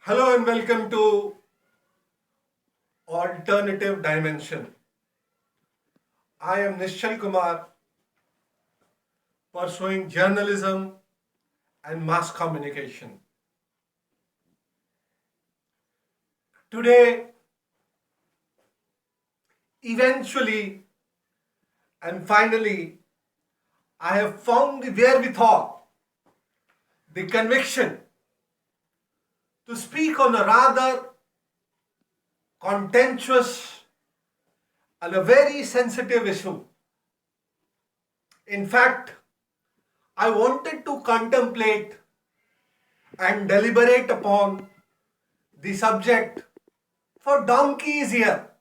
Hello and welcome to Alternative Dimension. I am Nischal Kumar, pursuing journalism and mass communication. Today, eventually and finally, I have found the wherewithal, the conviction to speak on a rather contentious and a very sensitive issue. In fact, I wanted to contemplate and deliberate upon the subject for donkeys here.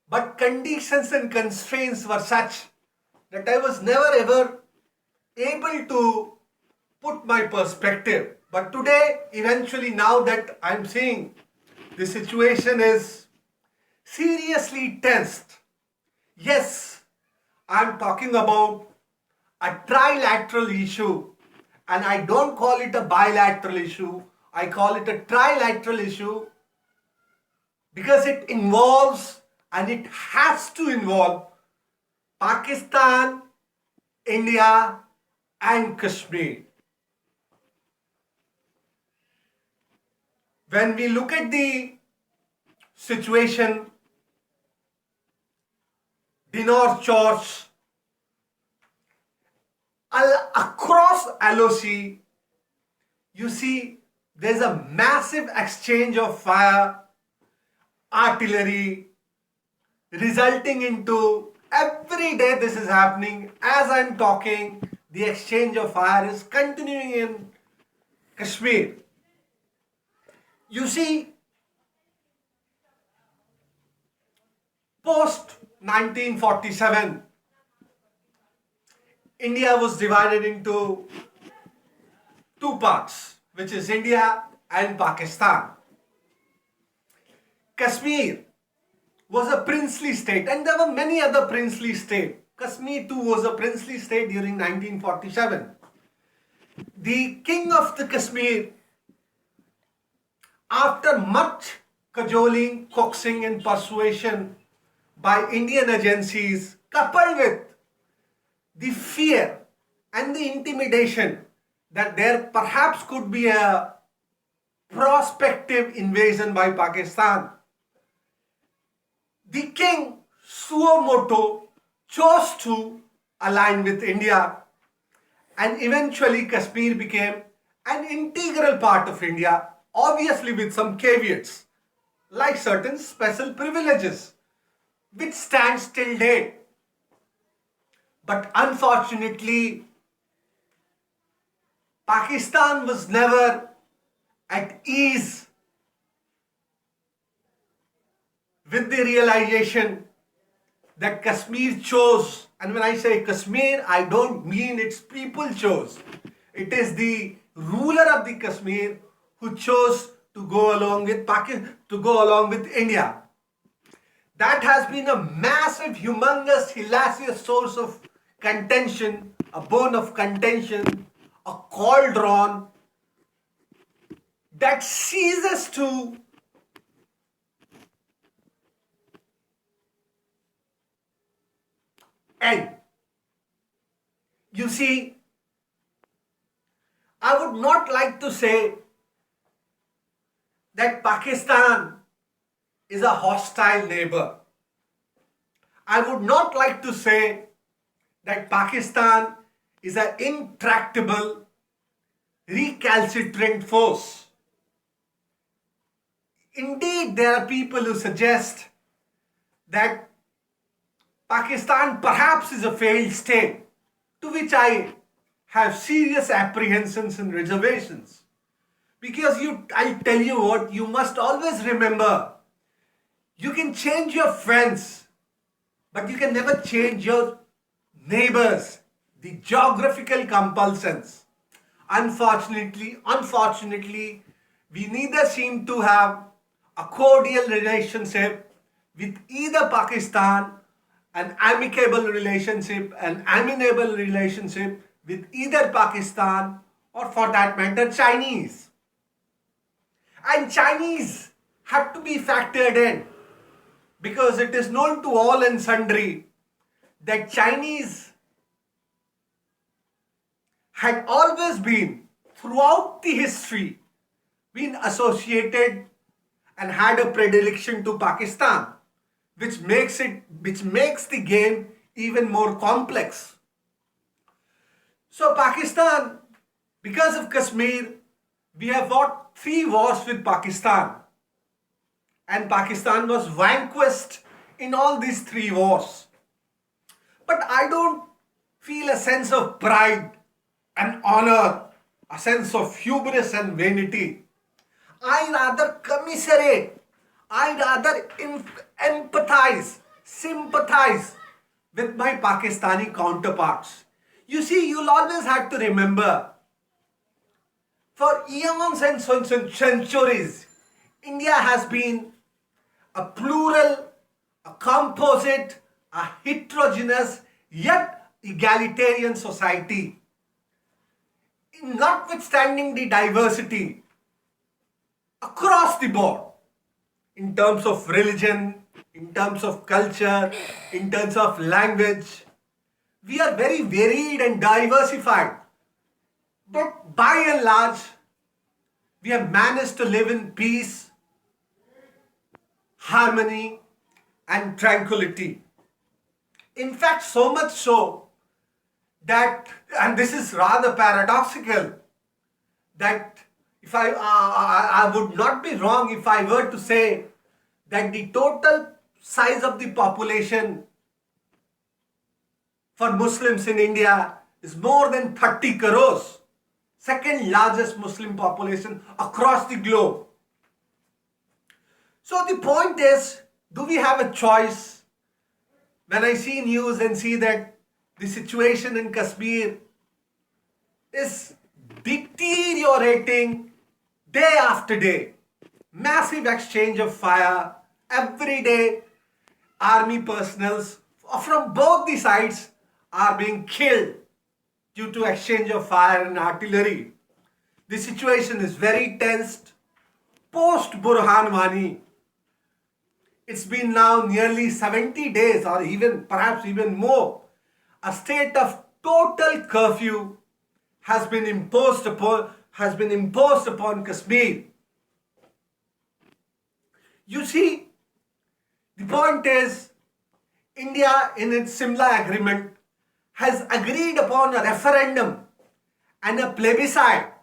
But conditions and constraints were such that I was never ever able to put my perspective. But today, eventually, now that I'm seeing the situation is seriously tensed. Yes, I'm talking about a trilateral issue, and I don't call it a bilateral issue, I call it a trilateral issue because it involves and it has to involve Pakistan, India, and Kashmir. When we look at the situation, Dinor Church, across LOC, you see there's a massive exchange of fire, artillery, resulting into every day this is happening. As I'm talking, the exchange of fire is continuing in Kashmir. You see, post 1947, India was divided into two parts, which is India and Pakistan. Kashmir was a princely state, and there were many other princely states. Kashmir too was a princely state during 1947. The king of the Kashmir, after much cajoling, coaxing and persuasion by Indian agencies, coupled with the fear and the intimidation that there perhaps could be a prospective invasion by Pakistan, the king suo motu chose to align with India, and eventually Kashmir became an integral part of India, obviously with some caveats like certain special privileges which stands till date. But unfortunately, Pakistan was never at ease with the realization that Kashmir chose, and when I say Kashmir, I don't mean its people chose. It is the ruler of the Kashmir who chose to go along with India. That has been a massive, humongous, hellacious source of contention, a bone of contention, a cauldron that ceases to end. You see, I would not like to say that Pakistan is a hostile neighbor. I would not like to say that Pakistan is an intractable, recalcitrant force. Indeed, there are people who suggest that Pakistan perhaps is a failed state, to which I have serious apprehensions and reservations. Because I'll tell you what, you must always remember, you can change your friends, but you can never change your neighbors, the geographical compulsions. Unfortunately, we neither seem to have a cordial relationship with either Pakistan, an amicable relationship, an amenable relationship with either Pakistan or, for that matter, Chinese. And Chinese have to be factored in, because it is known to all and sundry that Chinese had always been, throughout the history, been associated and had a predilection to Pakistan, which makes the game even more complex. So Pakistan, because of Kashmir, we have fought 3 wars with Pakistan, and Pakistan was vanquished in all these 3 wars. But I don't feel a sense of pride and honor, a sense of hubris and vanity. I rather commiserate, I rather empathize, sympathize with my Pakistani counterparts. You see, you'll always have to remember, for eons and centuries, India has been a plural, a composite, a heterogeneous, yet egalitarian society. Notwithstanding the diversity across the board, in terms of religion, in terms of culture, in terms of language, we are very varied and diversified. But by and large, we have managed to live in peace, harmony, and tranquility. In fact, so much so that, and this is rather paradoxical, that if I would not be wrong if I were to say that the total size of the population for Muslims in India is more than 30 crores, second largest Muslim population across the globe. So the point is, do we have a choice? When I see news and see that the situation in Kashmir is deteriorating day after day, massive exchange of fire, every day army personnel from both the sides are being killed due to exchange of fire and artillery. The situation is very tensed. Post Burhan Wani, it's been now nearly 70 days or even perhaps even more. A state of total curfew has been imposed upon Kashmir. You see, the point is, India in its Simla agreement has agreed upon a referendum and a plebiscite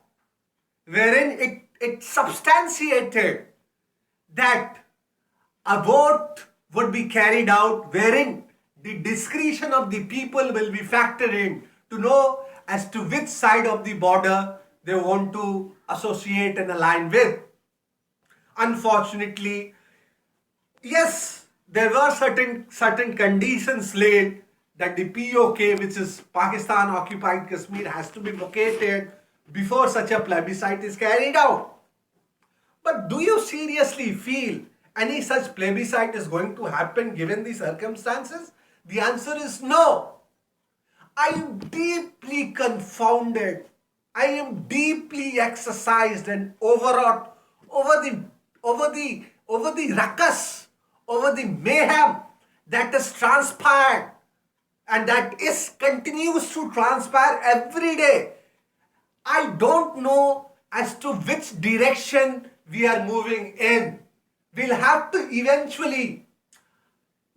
wherein it substantiated that a vote would be carried out wherein the discretion of the people will be factored in to know as to which side of the border they want to associate and align with. Unfortunately, yes, there were certain conditions laid that the POK, which is Pakistan occupied Kashmir, has to be located before such a plebiscite is carried out. But do you seriously feel any such plebiscite is going to happen given the circumstances? The answer is no. I am deeply confounded. I am deeply exercised and overwrought over the ruckus, over the mayhem that has transpired and that continues to transpire every day. I don't know as to which direction we are moving in. We'll have to eventually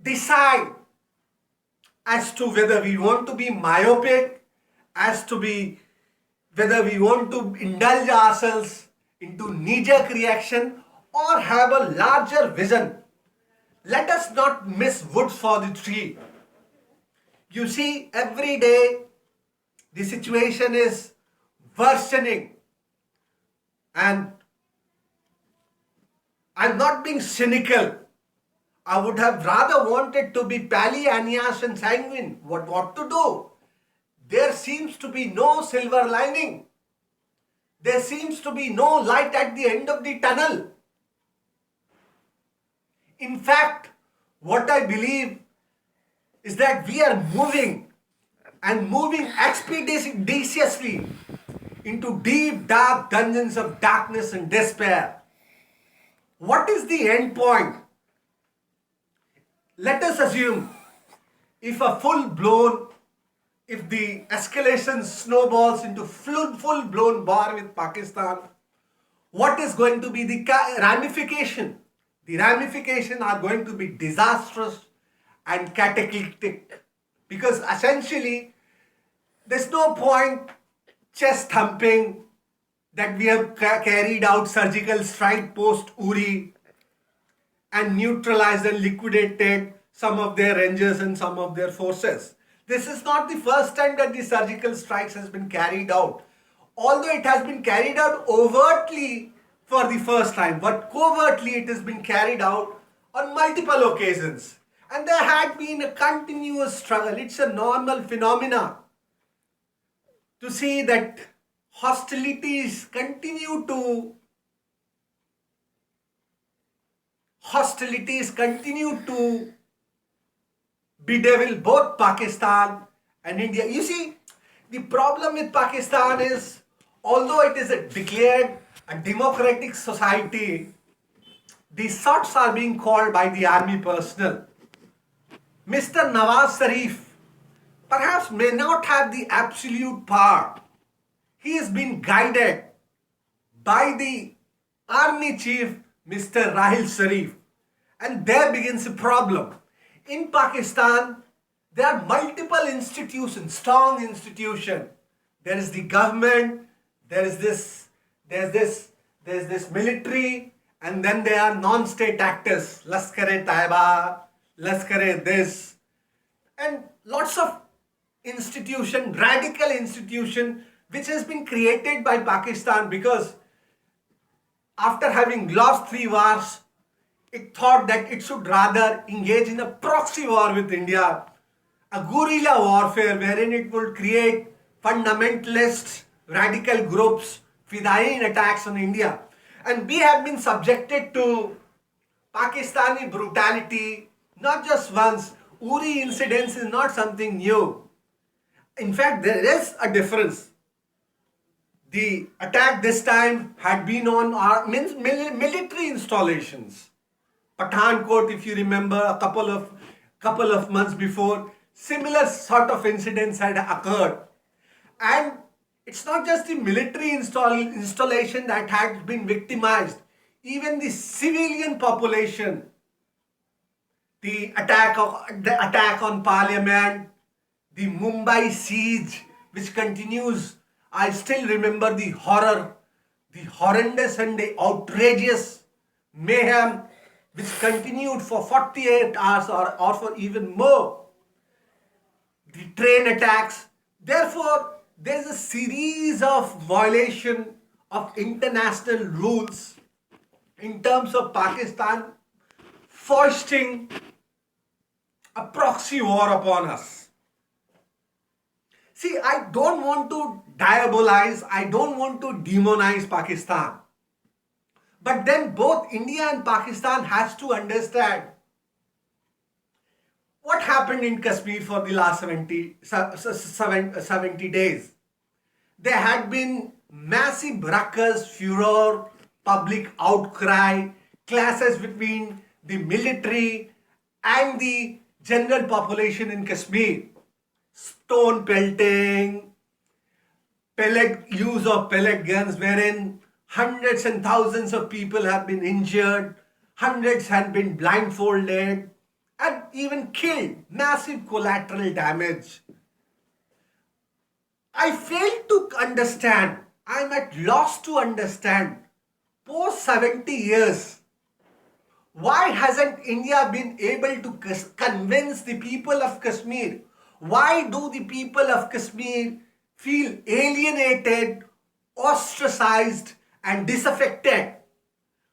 decide as to whether we want to be myopic, whether we want to indulge ourselves into knee-jerk reaction or have a larger vision. Let us not miss wood for the tree. You see, every day the situation is worsening, and I'm not being cynical. I would have rather wanted to be pallianias and sanguine. What to do? There seems to be no silver lining. There seems to be no light at the end of the tunnel. In fact, what I believe is that we are moving expeditiously into deep, dark dungeons of darkness and despair. What is the end point? Let us assume if a if the escalation snowballs into full-blown war with Pakistan, what is going to be the ramification? The ramifications are going to be disastrous and cataclysmic, because essentially there's no point chest thumping that we have carried out surgical strike post Uri and neutralized and liquidated some of their rangers and some of their forces. This is not the first time that the surgical strikes has been carried out. Although it has been carried out overtly for the first time, but covertly it has been carried out on multiple occasions. And there had been a continuous struggle. It's a normal phenomena to see that hostilities continue to bedevil both Pakistan and India. You see, the problem with Pakistan is, although it is declared a democratic society, the shots are being called by the army personnel. Mr. Nawaz Sharif perhaps may not have the absolute power. He has been guided by the army chief, Mr. Rahil Sharif. And there begins a problem. In Pakistan, there are multiple institutions, strong institutions. There is the government, there's this military, and then there are non-state actors, Lashkar-e-Taiba, Lashkar-e-this, and lots of institution, radical institution, which has been created by Pakistan because after having lost 3 wars, it thought that it should rather engage in a proxy war with India, a guerrilla warfare wherein it would create fundamentalist radical groups, Fidayeen attacks on India. And we have been subjected to Pakistani brutality, not just once. Uri incidents is not something new. In fact, there is a difference. The attack this time had been on our military installations. Pathankot, if you remember, a couple of months before, similar sort of incidents had occurred. And it's not just the military installation that had been victimized. Even the civilian population, the attack on Parliament, the Mumbai siege, which continues. I still remember the horror, the horrendous and the outrageous mayhem which continued for 48 hours or for even more. The train attacks. Therefore, there is a series of violation of international rules in terms of Pakistan foisting a proxy war upon us. See, I don't want to diabolize, I don't want to demonize Pakistan. But then both India and Pakistan has to understand what happened in Kashmir for the last 70 days. There had been massive ruckus, furor, public outcry, clashes between the military and the general population in Kashmir. Stone pelting, use of pellet guns, wherein hundreds and thousands of people have been injured, hundreds have been blindfolded, and even killed. Massive collateral damage. I fail to understand, I'm at loss to understand, post 70 years, why hasn't India been able to convince the people of Kashmir? Why do the people of Kashmir feel alienated, ostracized, and disaffected?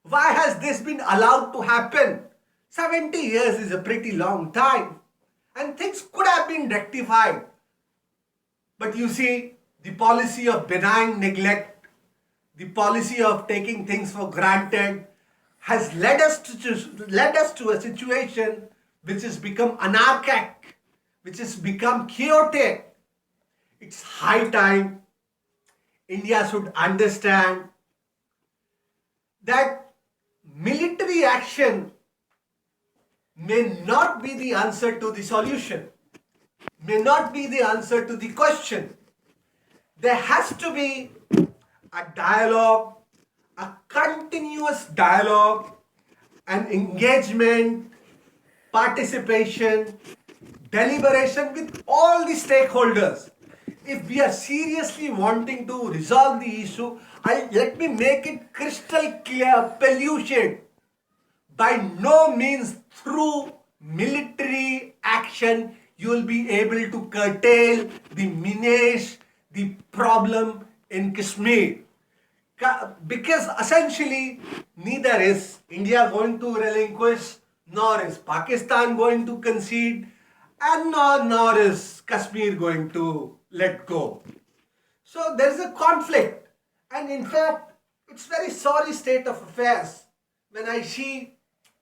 Why has this been allowed to happen? 70 years is a pretty long time, and things could have been rectified. But you see, the policy of benign neglect, the policy of taking things for granted has led us to a situation which has become anarchic, which has become chaotic. It's high time India should understand that military action may not be the answer to the solution, may not be the answer to the question. There has to be a dialogue, a continuous dialogue, an engagement, participation, deliberation with all the stakeholders. If we are seriously wanting to resolve the issue, let me make it crystal clear, pollution. By no means through military action you will be able to curtail the menace, the problem in Kashmir. Because essentially neither is India going to relinquish, nor is Pakistan going to concede, and nor is Kashmir going to let go. So there is a conflict, and in fact it's very sorry state of affairs when I see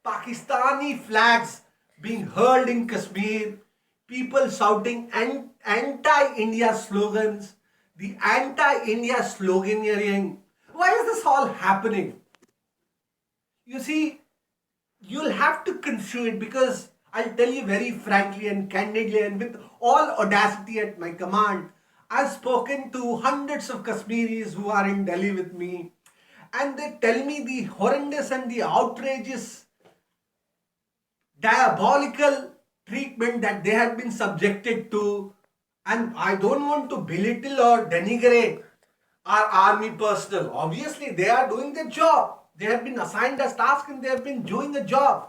Pakistani flags being hurled in Kashmir, people shouting anti-India slogans, the anti-India sloganeering. Why is this all happening? You see, you'll have to consider it, because I'll tell you very frankly and candidly and with all audacity at my command, I've spoken to hundreds of Kashmiris who are in Delhi with me, and they tell me the horrendous and the outrageous, diabolical treatment that they have been subjected to. And I don't want to belittle or denigrate our army personnel. Obviously, they are doing their job. They have been assigned a task and they have been doing the job.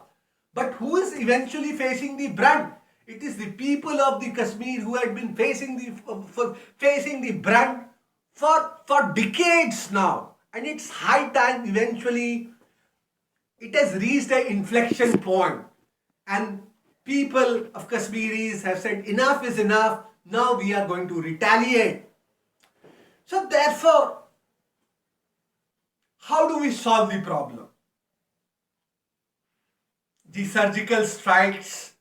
But who is eventually facing the brunt? It is the people of the Kashmir who had been facing the brunt for decades now. And it's high time eventually it has reached an inflection point. And people of Kashmiris have said enough is enough. Now we are going to retaliate. So therefore, how do we solve the problem? The surgical strikes,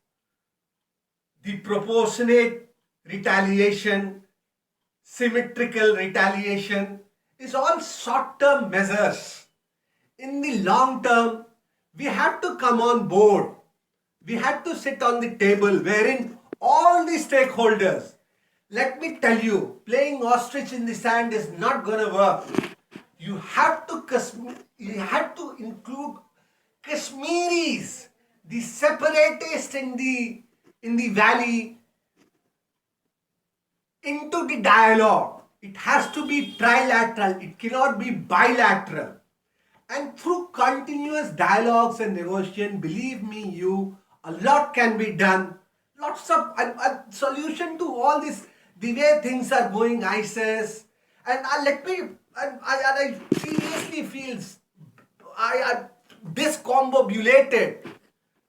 the proportionate retaliation, symmetrical retaliation is all short-term measures. In the long term, we have to come on board. We had to sit on the table wherein all the stakeholders, let me tell you, playing ostrich in the sand is not going to work. You have to include Kashmiris, the separatists in the valley, into the dialogue. It has to be trilateral. It cannot be bilateral. And through continuous dialogues and negotiation, believe me, a lot can be done. Lots of a solution to all this, the way things are going, ISIS. And I seriously feels discombobulated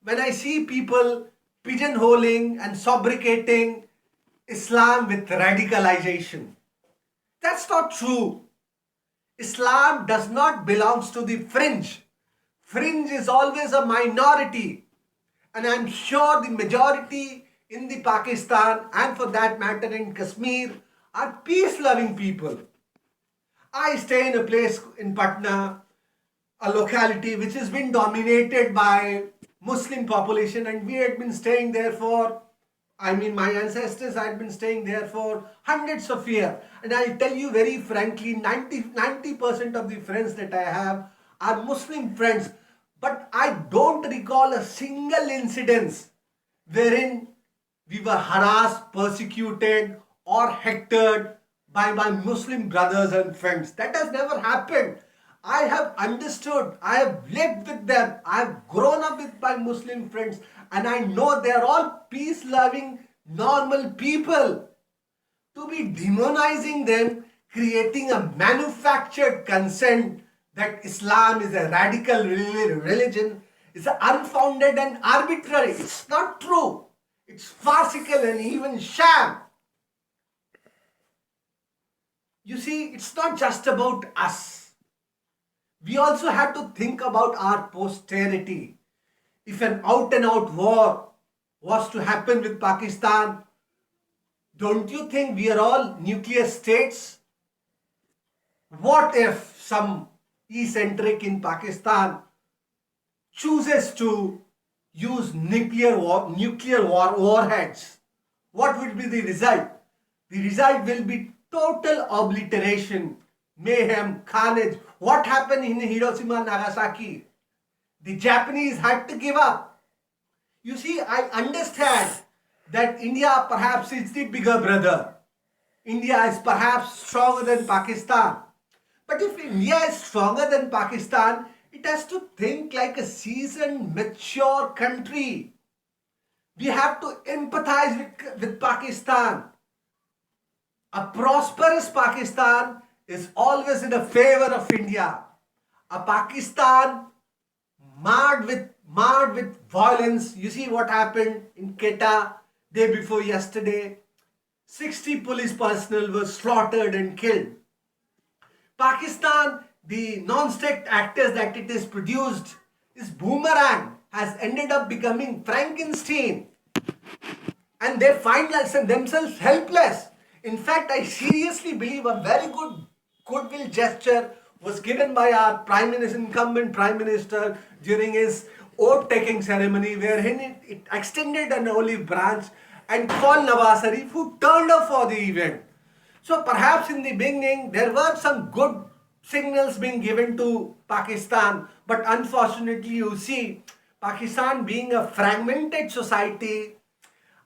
when I see people pigeonholing and sobriqueting Islam with radicalization. That's not true. Islam does not belong to the fringe. Fringe is always a minority. And I'm sure the majority in the Pakistan, and for that matter in Kashmir, are peace-loving people. I stay in a place in Patna, a locality which has been dominated by Muslim population, and we had been staying there for, my ancestors had been staying there for hundreds of years. And I'll tell you very frankly, 90% of the friends that I have are Muslim friends. But I don't recall a single incident wherein we were harassed, persecuted, or hectored by my Muslim brothers and friends. That has never happened. I have understood, I have lived with them, I have grown up with my Muslim friends, and I know they are all peace-loving, normal people. To be demonizing them, creating a manufactured consent that Islam is a radical religion is unfounded and arbitrary. It's not true. It's farcical and even sham. You see, it's not just about us. We also have to think about our posterity. If an out-and-out war was to happen with Pakistan, don't you think we are all nuclear states? What if some eccentric in Pakistan chooses to use warheads, what will be the result? The result will be total obliteration, mayhem, carnage. What happened in Hiroshima and Nagasaki? The Japanese had to give up. You see, I understand that India perhaps is the bigger brother. India is perhaps stronger than Pakistan. But if India is stronger than Pakistan, it has to think like a seasoned, mature country. We have to empathize with Pakistan. A prosperous Pakistan is always in the favor of India. A Pakistan marred with violence. You see what happened in Quetta day before yesterday. 60 police personnel were slaughtered and killed. Pakistan, the non-state actors that it has produced, is boomerang, has ended up becoming Frankenstein. And they find themselves helpless. In fact, I seriously believe a very good goodwill gesture was given by our incumbent Prime Minister during his oath-taking ceremony, wherein it extended an olive branch and called Nawaz Sharif, who turned up for the event. So perhaps in the beginning there were some good signals being given to Pakistan, but unfortunately you see Pakistan being a fragmented society.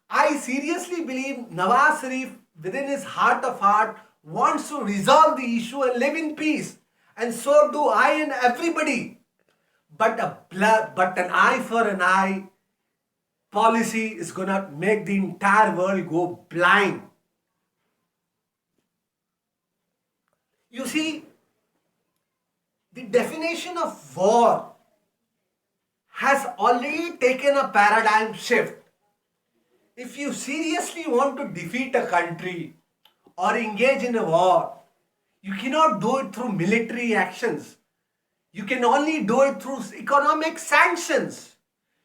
I seriously believe Nawaz Sharif within his heart of heart wants to resolve the issue and live in peace, and so do I and everybody. But an eye for an eye policy is gonna make the entire world go blind. You see, the definition of war has already taken a paradigm shift. If you seriously want to defeat a country or engage in a war, you cannot do it through military actions. You can only do it through economic sanctions.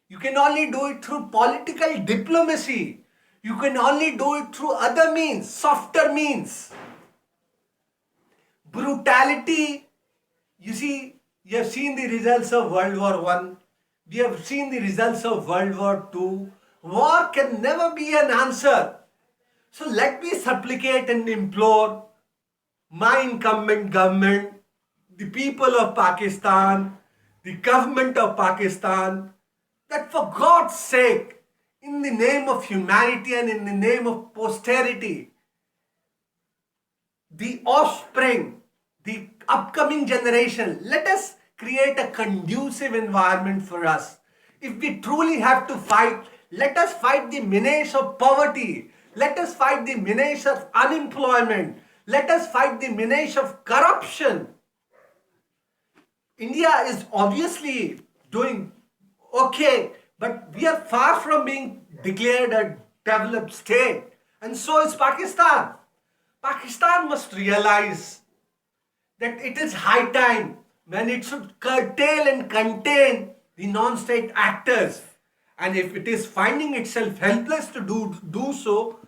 You can only do it through political diplomacy. You can only do it through other means, softer means. Brutality, you see, you have seen the results of World War I. We have seen the results of World War II. War can never be an answer. So let me supplicate and implore my incumbent government, the people of Pakistan, the government of Pakistan, that for God's sake, in the name of humanity and in the name of posterity, the offspring, the upcoming generation, let us create a conducive environment for us. If we truly have to fight, let us fight the menace of poverty. Let us fight the menace of unemployment. Let us fight the menace of corruption. India is obviously doing okay, but we are far from being declared a developed state. And so is Pakistan. Pakistan must realize that it is high time when it should curtail and contain the non-state actors. And if it is finding itself helpless to do so,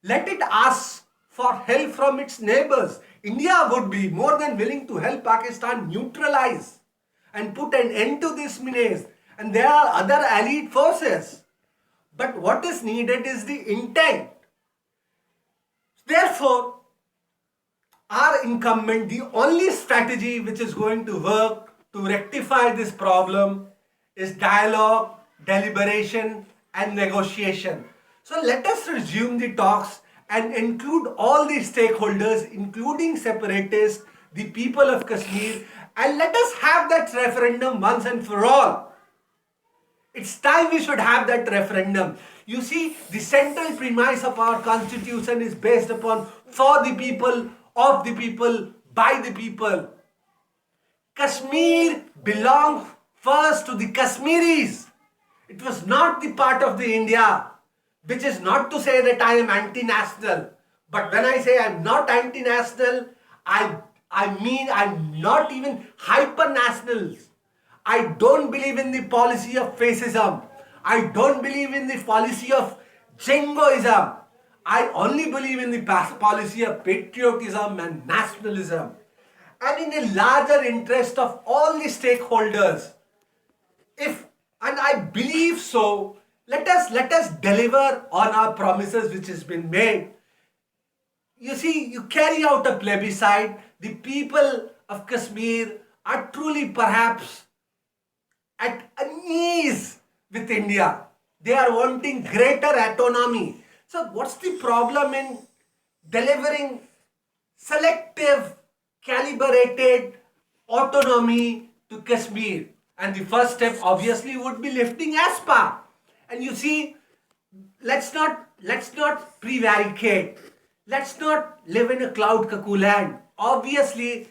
let it ask for help from its neighbors. India would be more than willing to help Pakistan neutralize and put an end to this menace. And there are other allied forces. But what is needed is the intent. Therefore, our incumbent, the only strategy which is going to work to rectify this problem is dialogue, deliberation and negotiation. So let us resume the talks and include all the stakeholders, including separatists, the people of Kashmir, and let us have that referendum once and for all. It's time we should have that referendum. You see, the central premise of our constitution is based upon for the people, of the people, by the people. Kashmir belonged first to the Kashmiris. It was not the part of the India, which is not to say that I am anti-national. But when I say I am not anti-national, I mean I am not even hyper-national. I don't believe in the policy of fascism. I don't believe in the policy of jingoism. I only believe in the policy of patriotism and nationalism. And in a larger interest of all the stakeholders, if and I believe so. Let us deliver on our promises which has been made. You see, you carry out a plebiscite. The people of Kashmir are truly perhaps at ease with India. They are wanting greater autonomy. So, what's the problem in delivering selective, calibrated autonomy to Kashmir? And the first step obviously would be lifting ASPA. And you see, let's not prevaricate. Let's not live in a cloud cuckoo land. Obviously,